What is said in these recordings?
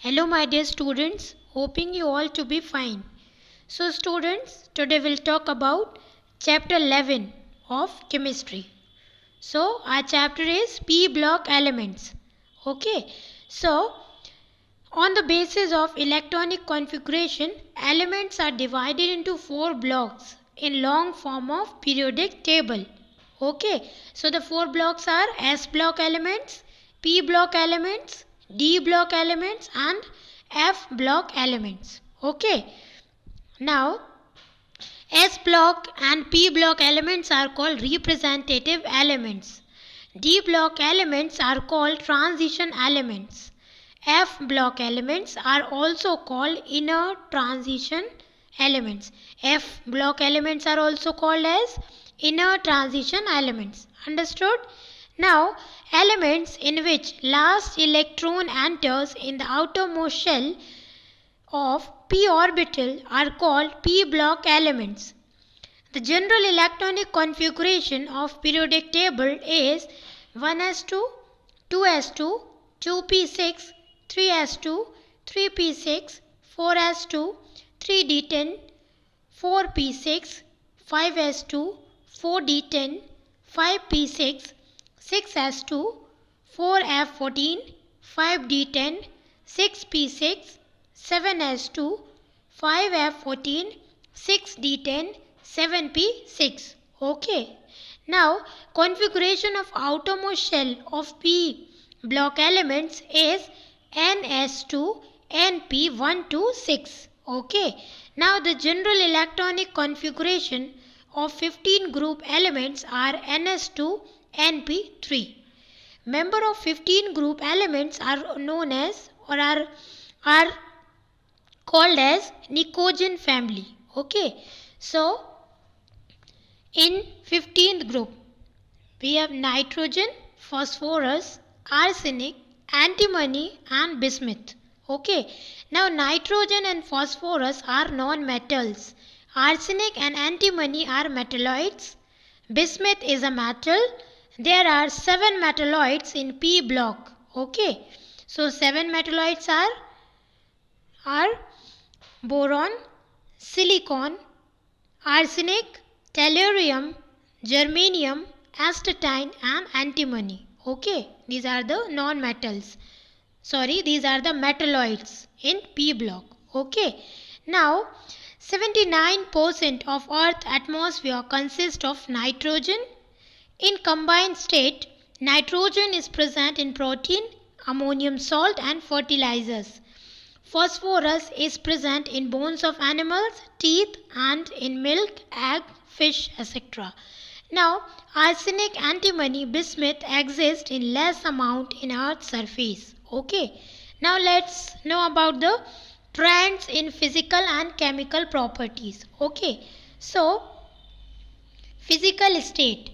Hello my dear students, hoping you all to be fine. So students, today we'll talk about chapter 11 of chemistry. So our chapter is p block elements. Okay, so on the basis of electronic configuration, elements are divided into 4 blocks in long form of periodic table. Okay, so the 4 blocks are S block elements, P block elements, D block elements and F block elements. Okay, now S block and P block elements are called representative elements. D block elements are called transition elements. F block elements are also called inner transition elements. F block elements are also called as inner transition elements. Understood? Now, elements in which last electron enters in the outermost shell of p orbital are called p block elements. The general electronic configuration of periodic table is 1s2, 2s2, 2p6, 3s2, 3p6, 4s2, 3d10, 4p6, 5s2, 4d10, 5p6, 6s2, 4f14, 5d10, 6p6, 7s2, 5f14, 6d10, 7p6. Okay. Now, configuration of outermost shell of p block elements is ns2, np1 to 6. Okay. Now, the general electronic configuration of 15 group elements are ns2, np3. Member of 15 group elements are known as or are called as Nicogen family. Okay. So, in 15th group, we have nitrogen, phosphorus, arsenic, antimony and bismuth. Okay. Now, nitrogen and phosphorus are non-metals. Arsenic and antimony are metalloids. Bismuth is a metal. There are 7 metalloids in P block. Okay. So, 7 metalloids are boron, silicon, arsenic, tellurium, germanium, astatine and antimony. Okay, these are the non-metals. These are the metalloids in P block. Okay, now 79% of Earth's atmosphere consists of nitrogen. In combined state, nitrogen is present in protein, ammonium salt and fertilizers. Phosphorus is present in bones of animals, teeth and in milk, egg, fish, etc. Now, arsenic, antimony, bismuth exist in less amount in Earth's surface. Okay. Now, let's know about the trends in physical and chemical properties. Okay. So, physical state.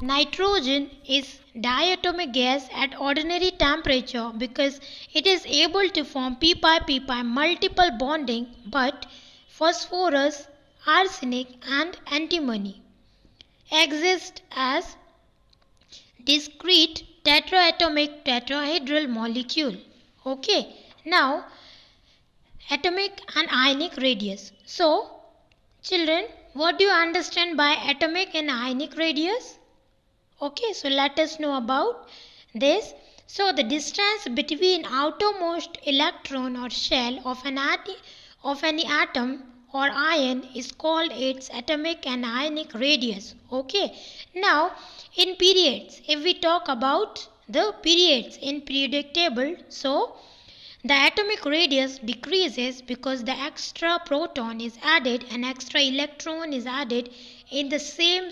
Nitrogen is diatomic gas at ordinary temperature because it is able to form p-pi multiple bonding, but phosphorus, arsenic and antimony exist as discrete tetraatomic tetrahedral molecule. Okay. Now, atomic and ionic radius. So, children, what do you understand by atomic and ionic radius? Okay, so let us know about this. So, the distance between outermost electron or shell of any atom or ion is called its atomic and ionic radius. Okay. Now, in periods, if we talk about the periods in periodic table, so the atomic radius decreases because the extra proton is added and extra electron is added in the same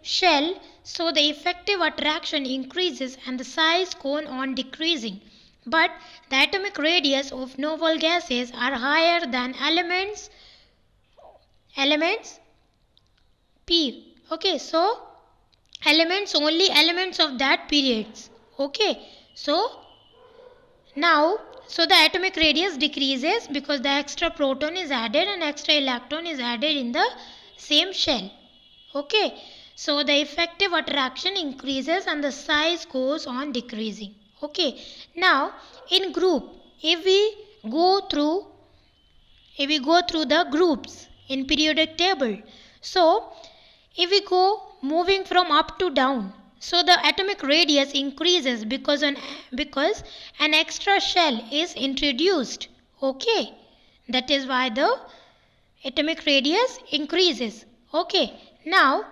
shell, so the effective attraction increases and the size goes on decreasing. But the atomic radius of noble gases are higher than elements P. Okay, so only elements of that periods. Okay, so now the atomic radius decreases because the extra proton is added and extra electron is added in the same shell. Okay. So the effective attraction increases and the size goes on decreasing. Okay. Now in group, if we go through the groups in periodic table, so if we go moving from up to down, so the atomic radius increases because an extra shell is introduced. Okay, that is why the atomic radius increases. Okay, now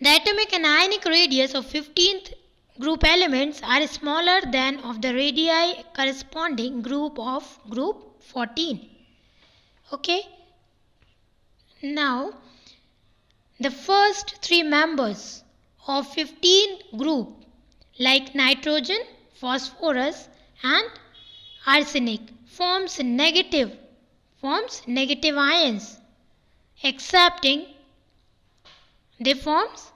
the atomic and ionic radius of 15th group elements are smaller than of the radii corresponding group of group 14. Okay, now the first three members of 15 group like nitrogen, phosphorus and arsenic forms negative ions, excepting they forms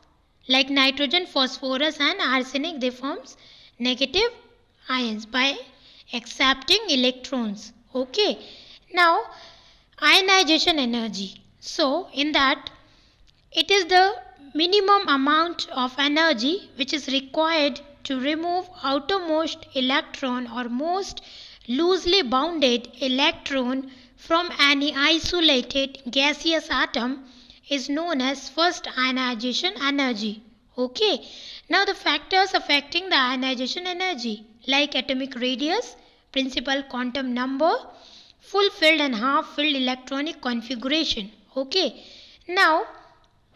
like nitrogen, phosphorus and arsenic, they forms negative ions by accepting electrons. Okay, now ionization energy. So in that, it is the minimum amount of energy which is required to remove outermost electron or most loosely bounded electron from any isolated gaseous atom is known as first ionization energy. Okay. Now the factors affecting the ionization energy like atomic radius, principal quantum number, full filled and half filled electronic configuration. Okay. Now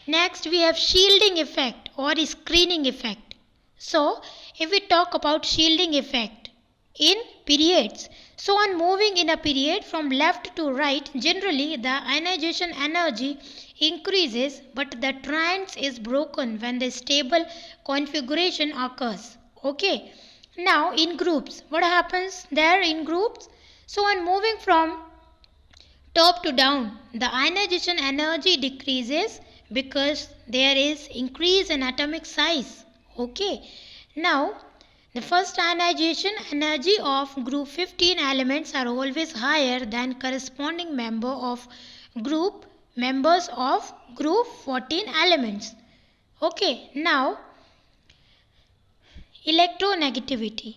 next we have shielding effect or screening effect. So if we talk about shielding effect in periods, so on moving in a period from left to right, generally the ionization energy increases, but the trend is broken when the stable configuration occurs. Okay. Now in groups, what happens there in groups? So on moving from top to down, the ionization energy decreases because there is increase in atomic size. Okay. Now the first ionization energy of group 15 elements are always higher than corresponding members of group 14 elements. Okay. Now electronegativity.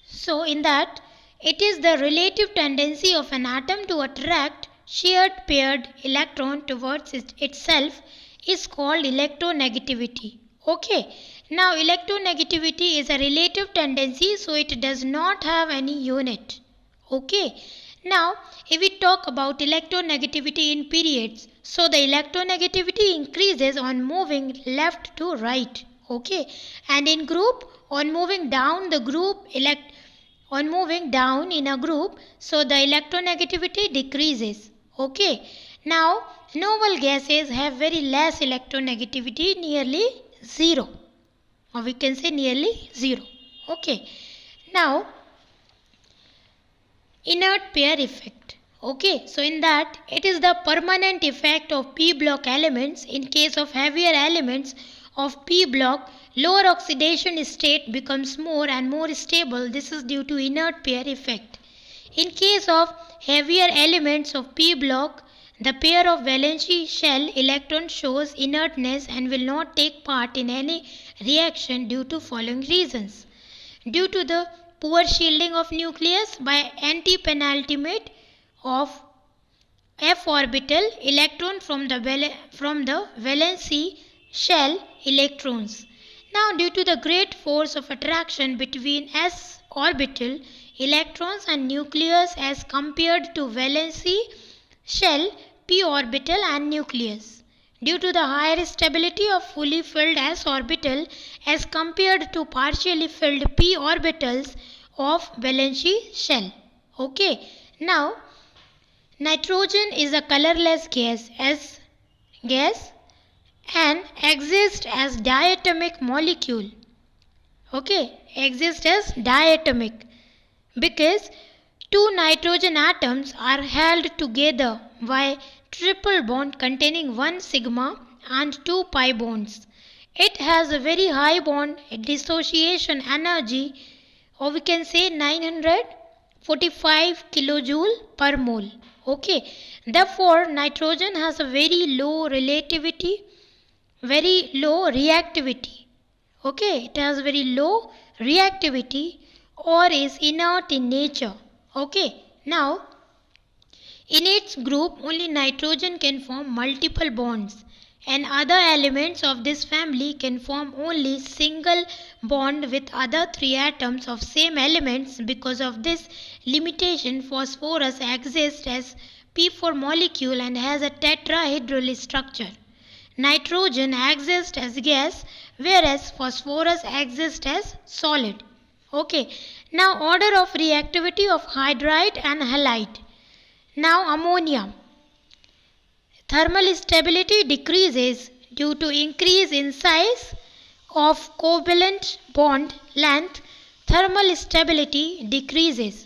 So in that, it is the relative tendency of an atom to attract shared paired electron towards itself is called electronegativity. Okay. Now electronegativity is a relative tendency, so it does not have any unit. Okay. Now if we talk about electronegativity in periods, so the electronegativity increases on moving left to right. Okay. And in group, on moving down the group on moving down in a group, so the electronegativity decreases. Okay. Now noble gases have very less electronegativity, nearly zero, or we can say nearly zero. Okay. Now inert pair effect. Okay. So in that, it is the permanent effect of p block elements. In case of heavier elements of p block, lower oxidation state becomes more and more stable. This is due to inert pair effect. In case of heavier elements of p block, the pair of valency shell electron shows inertness and will not take part in any reaction due to following reasons. Due to the poor shielding of nucleus by anti-penultimate of f orbital electron from the valency shell electrons. Now due to the great force of attraction between s orbital electrons and nucleus as compared to valency shell p orbital and nucleus, due to the higher stability of fully filled s orbital as compared to partially filled p orbitals of valency shell. Okay. Now nitrogen is a colorless gas and exists as diatomic molecule. Okay, exists as diatomic because two nitrogen atoms are held together by triple bond containing 1 sigma and 2 pi bonds. It has a very high bond dissociation energy, or we can say 945 kilojoule per mole. Okay, therefore nitrogen has a very low relativity very low reactivity. Okay, it has very low reactivity or is inert in nature. Okay, now in its group only nitrogen can form multiple bonds and other elements of this family can form only single bond with other three atoms of same elements. Because of this limitation, phosphorus exists as P4 molecule and has a tetrahedral structure. Nitrogen exists as gas, whereas phosphorus exists as solid. Okay, now order of reactivity of hydride and halide. Now ammonia. Thermal stability decreases due to increase in size of covalent bond length. Thermal stability decreases.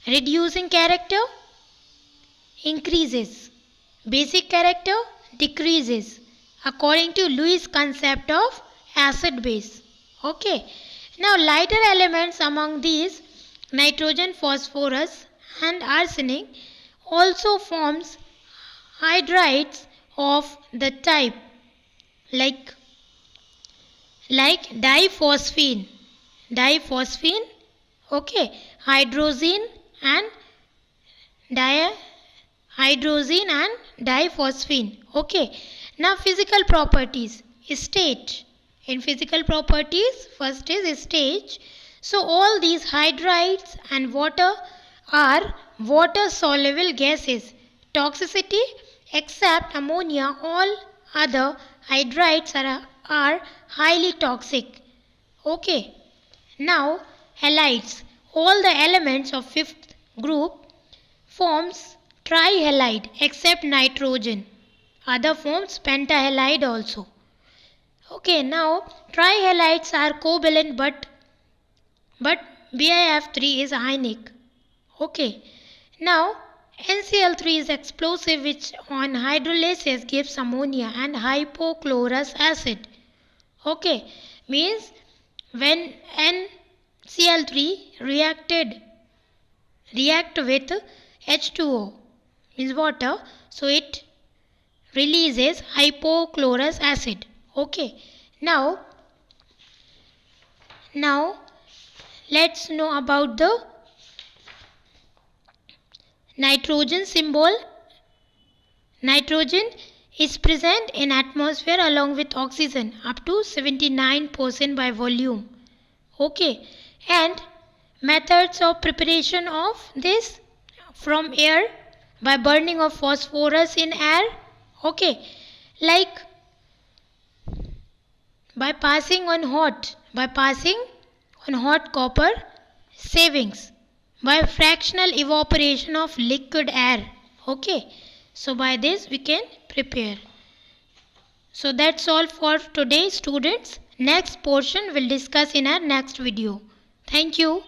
Reducing character increases. Basic character decreases according to Lewis concept of acid base. Okay. Now lighter elements among these nitrogen, phosphorus and arsenic also forms hydrides of the type like diphosphine, okay, hydrazine and diphosphine. Okay, now physical properties. State. In physical properties, first is stage. So all these hydrides and water are water soluble gases. Toxicity, except ammonia, all other hydrides are highly toxic. Okay, now halides. All the elements of fifth group forms trihalide except nitrogen. Other forms pentahalide also. Okay, now trihalides are covalent but BiF3 is ionic. Okay, now NCl3 is explosive, which on hydrolysis gives ammonia and hypochlorous acid. Okay, means when NCl3 react with H2O, means water, so it releases hypochlorous acid. Okay, now let's know about the nitrogen symbol. Nitrogen is present in atmosphere along with oxygen up to 79% by volume. Okay, and methods of preparation of this from air by burning of phosphorus in air. Okay, like by passing on hot copper savings, by fractional evaporation of liquid air. Okay, so by this we can prepare. So that's all for today, students. Next portion we'll discuss in our next video. Thank you.